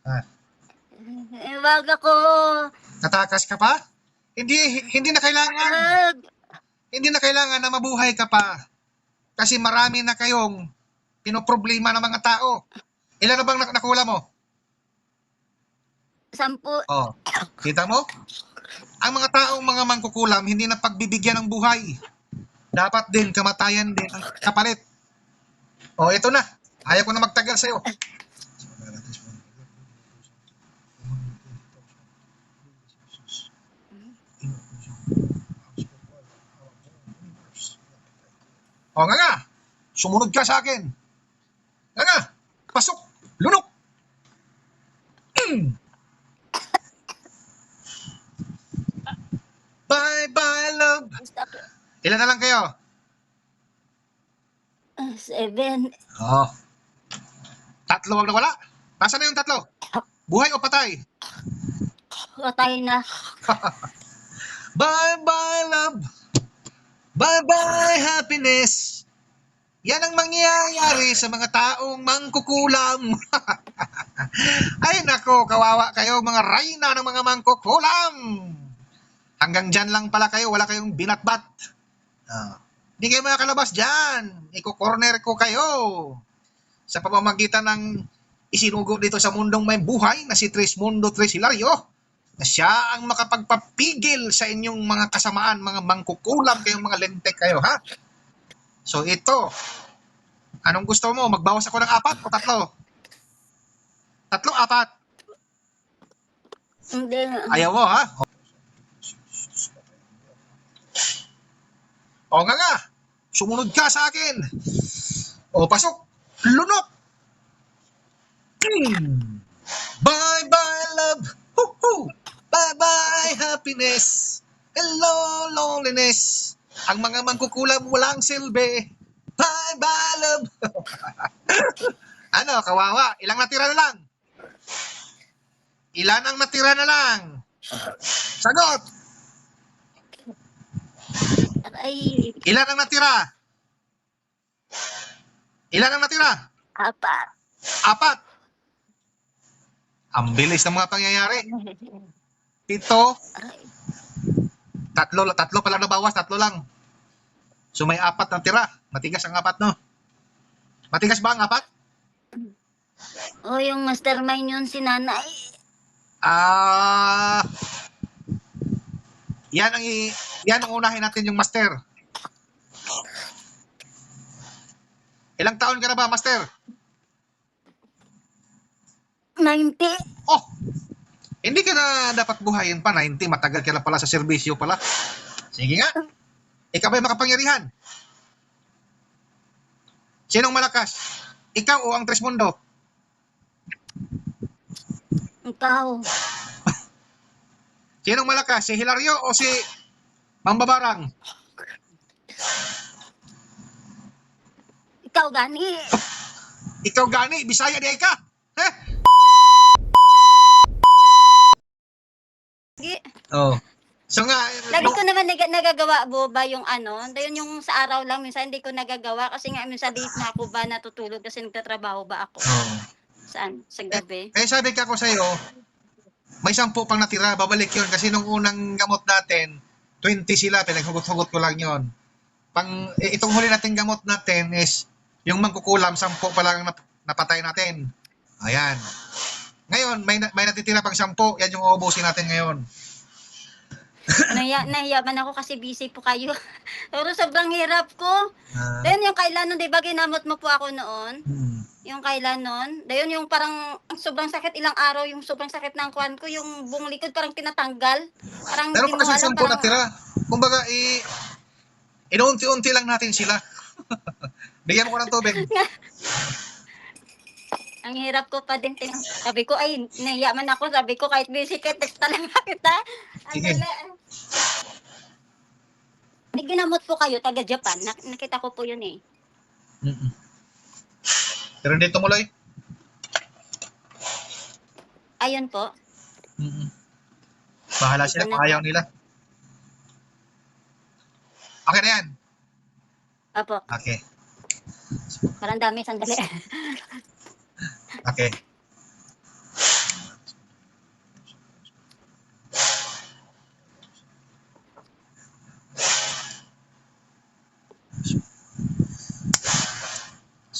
Ah, Wag ako. Tatakas ka pa? Hindi hindi na kailangan. Wag. Hindi na kailangan na mabuhay ka pa. Kasi marami na kayong pinoproblema ng mga tao. Ilan na bang nakula mo? 10. Oh, kita mo? Ang mga taong mga mangkukulam, hindi na pagbibigyan ng buhay. Dapat din, kamatayan din ang kapalit. Oh, ito na. Ayaw ko na magtagal sa'yo. Oh, nga. Sumunod ka sa akin. Nga. Pasok. Lunok. Bye-bye, love. Ilan na lang kayo? 7. Oh. Tatlo ang nawala. Nasaan na yung tatlo? Buhay o patay? Patay na. Bye-bye, love. Bye-bye, happiness. Yan ang mangyayari sa mga taong mangkukulam. Ay nako, kawawa kayo mga reyna ng mga mangkukulam. Hanggang dyan lang pala kayo, wala kayong binatbat. Hindi kayo makakalabas dyan. Iko-corner ko kayo. Sa pamamagitan ng isinugo dito sa mundong may buhay na si Trismundo Tres Hilario, na siya ang makapagpapigil sa inyong mga kasamaan, mga mangkukulam kayong mga lentek kayo, ha? So ito, anong gusto mo? Magbawas ako ng 4 o 3? 3, 4. Hindi. Ayaw mo, ha? O nga. Sumunod ka sa akin. O, pasok. Lunok. Bye-bye, love. Hoo-hoo. Bye-bye, happiness. Hello, loneliness. Ang mga mangkukulam walang silbi. Bye-bye, love. Ano, kawawa? Ilang natira na lang? Ilan ang natira na lang? Sagot. Ay, Ilan ang natira? Ilan ang natira? 4. 4. Ang bilis ng mga pangyayari. 7. Tatlo pala nabawas, 3 lang. So may 4 na tira. Matigas ang 4, no? Matigas ba ang 4? O, yung mastermind yun si nanay. Yan ang unahin natin yung master. Ilang taon ka na ba, master? 90. Oh, hindi ka na dapat buhayin pa. 90, matagal ka na pala sa serbisyo pala. Sige nga. Ikaw ba'y makapangyarihan? Sinong malakas? Ikaw o ang Trismundo? Ikaw. Sinong malakas? Si Hilario o si Mambabarang? Ikaw gani. Ikaw gani, Bisaya di ay ka. Eh? Oh. So nga, Lagi ko naman nagagawa boba yung ano. Yun yung sa araw lang minsan hindi ko nagagawa kasi nga minsan late na ako ba natutulog kasi nagtatrabaho ba ako. oh. Saan? Sa gabi. Eh sabi ka ko sa iyo, may 10 pang natira, babalik 'yon kasi nung unang gamot natin, 20 sila, pinaghugot-hugot ko lang 'yon. Itong huli nating gamot natin is yung mangkukulam, 10 pa lang napatay natin. Ayan. Ngayon, may natitira pang 10, yan yung uubusin natin ngayon. Nahiya man ako kasi busy po kayo. Pero sobrang hirap ko. Then yung kailan nun, di ba ginamot mo po ako noon? Yung kailan nun? Dayon yung parang sobrang sakit, ilang araw yung sobrang sakit ng kuwan ko, yung buong likod parang tinatanggal. Parang Pero hindi mo pa kasi alam, 10 parang natira. Kumbaga, inuunti-unti lang natin sila. Bigyan mo ko ng tubig. ang hirap ko pa din. Sabi ko, ay, nahiya man ako. Sabi ko, kahit busy ka, text talaga kita. Ang Sige. dala. May ginamot po kayo, taga Japan. Nakita ko po yun eh. Pero hindi tumuloy. Ayun po. Bahala sila kung ayaw nila. Okay na yan. Apo, Okay. parang dami, sandali. Okay.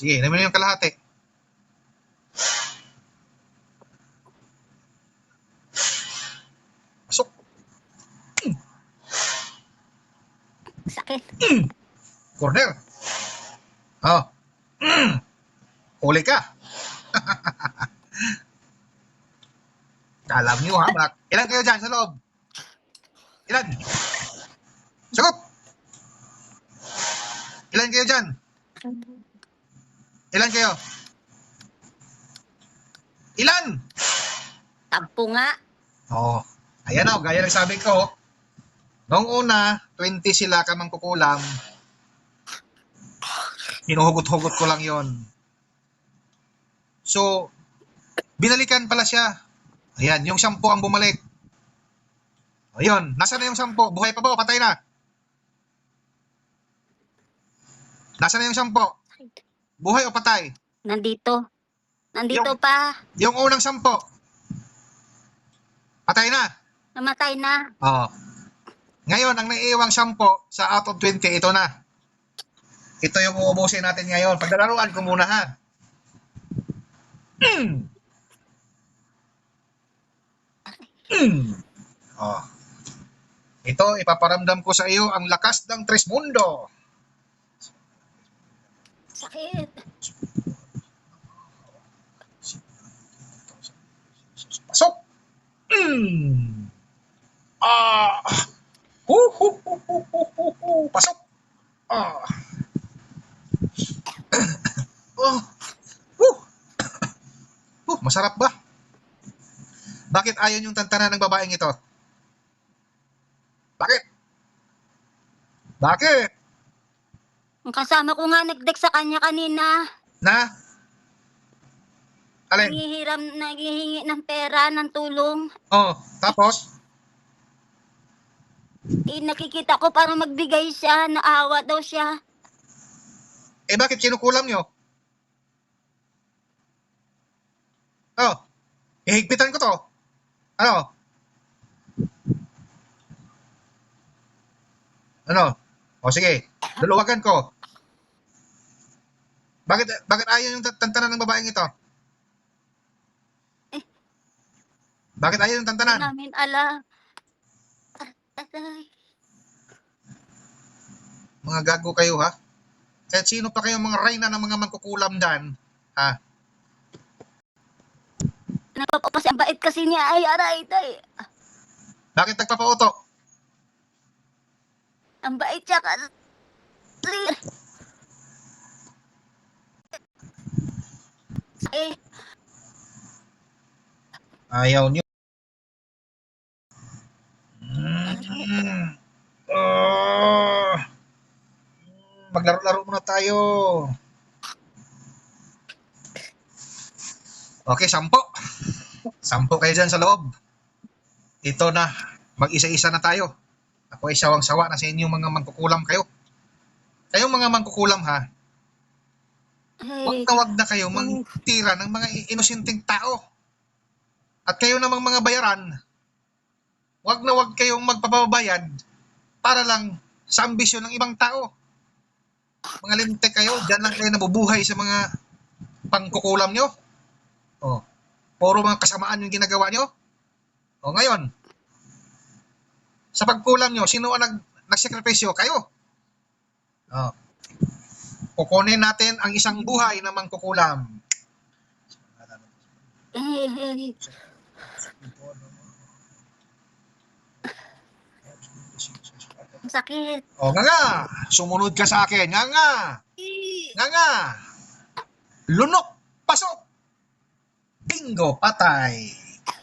Sige, namin yung kalahati. Pasok. Sakit. Corner. Oh. Huli ka. Alam nyo ha, ilan kayo dyan sa loob? Ilan? Sagot! Ilan kayo dyan? Ilan kayo? Ilan? 10 nga. Oh, ayan o, gaya ng sabi ko, noong una, 20 sila ka mangkukulam, hinuhugot-hugot ko lang yon. So, binalikan pala siya. Ayan, yung 10 ang bumalik. Ayun, nasaan na yung 10? Buhay pa ba o patay na? Nasaan na yung 10? Buhay o patay? Nandito. Nandito Yung- pa. Yung unang 10, patay na. Namatay na. Oh. Ngayon, ang naiiwang 10 sa out of 20, ito na. Ito yung uubusin natin ngayon. Pagdalaruan ko muna ha. Oh. Ito, ipaparamdam ko sa iyo ang lakas ng Trismundo. Sakit. Pasok! Ah! Hu, hu, hu, hu, hu, hu, hu. Pasok! Ah! Oh! Masarap ba? Bakit ayon yung tantanan ng babaeng ito? Bakit? Bakit? Ang kasama ko nga nagdek sa kanya kanina. Na? Alin? Naghihingi ng pera, ng tulong. Oh, tapos? Nakikita ko para magbigay siya, naawa daw siya. Eh bakit kinukulam nyo? Oh, ihigpitan ko to. Ano? Ano? O sige, luluwagan ko. Bakit ayaw yung tantanan ng babaeng ito? Bakit ayaw yung Hindi tantanan? namin alam. Aray. Mga gago kayo ha? Kahit sino pa kayo mga reyna ng mga mangkukulam dyan, ha? Nagpapapasi ang bait kasi niya. Ay, aray, tay. Bakit nagpapauto? Ang bait siya kasi. Eh, Ayaw nyo. Oh, maglaro-laro muna tayo. Okay, 10. 10 kayo dyan sa loob. Ito na, mag-isa-isa na tayo. Ako ay sawang-sawa na sa inyong mga mangkukulam kayo. Kayong mga mangkukulam ha, ay, wag na kayo mangtira ng mga inosenteng tao. At kayo namang mga bayaran, wag na wag kayong magpapabayad para lang sa ambisyon ng ibang tao. Mga lintek kayo, dyan lang kayo nabubuhay sa mga pangkukulam nyo. Oh, puro mga kasamaan yung ginagawa nyo. O ngayon, sa pagkulam nyo, sino ang nagsakripisyo? Kayo. Oh. Kukunin natin ang isang buhay na mangkukulam. ay. Ang sakit. O nga, sumunod ka sa akin. Nga. Lunok, pasok. Bingo, patay.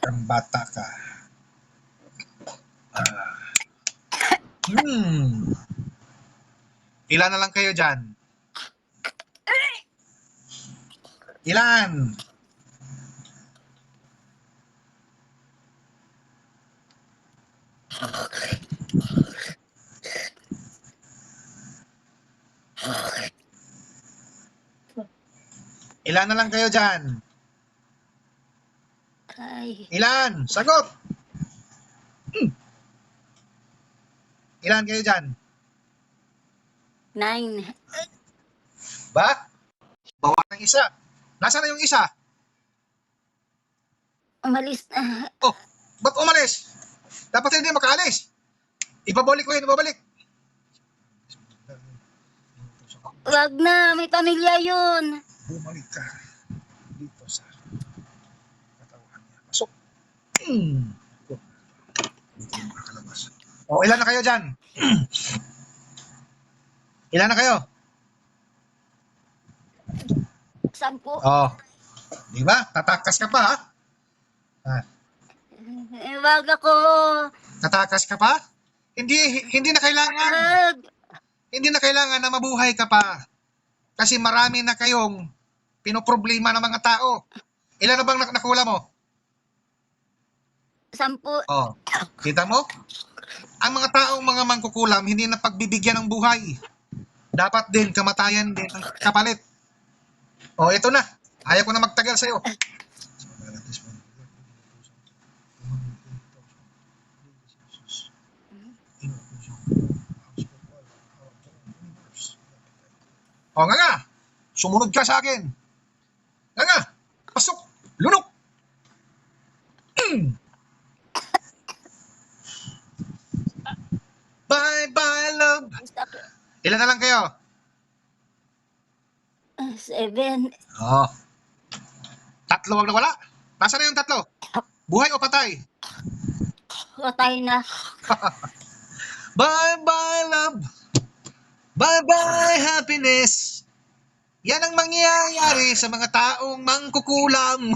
Ang bata ka. Ilan na lang kayo dyan? Ilan? Ilan na lang kayo dyan? Ay, Ilan? Sagot! Ilan kayo dyan? 9. Ba? ang isa. Nasaan na yung isa? Umalis na. Oh, ba't umalis? Dapat hindi makaalis. Ibabalik ko yun, ibabalik. Wag na, may pamilya yun. Bumalik ka dito sa katawan niya. Pasok. Hindi makakalabas. O, ilan na kayo dyan? Ilan na kayo? 10. Oh. Di ba? Tatakas ka pa, ha? Wag ako. Tatakas ka pa? Hindi na kailangan. Wag. Hindi na kailangan na mabuhay ka pa. Kasi marami na kayong pinoproblema ng mga tao. Ilan na bang nakula mo? 10. Oh. Kita mo? Ang mga taong mga mangkukulam, hindi na pagbibigyan ng buhay. Dapat din, kamatayan din ang kapalit. Oh, ito na. Ayaw ko na magtagal sa'yo. O nga, sumunod ka sa akin. Nga, pasok, lunok. Bye-bye, love. Ilan na lang kayo? 7. Oo. 3 ang nawala. Nasaan na yung 3? Buhay o patay? Patay na. Bye-bye, love. Bye-bye, happiness. Yan ang mangyayari sa mga taong mangkukulam.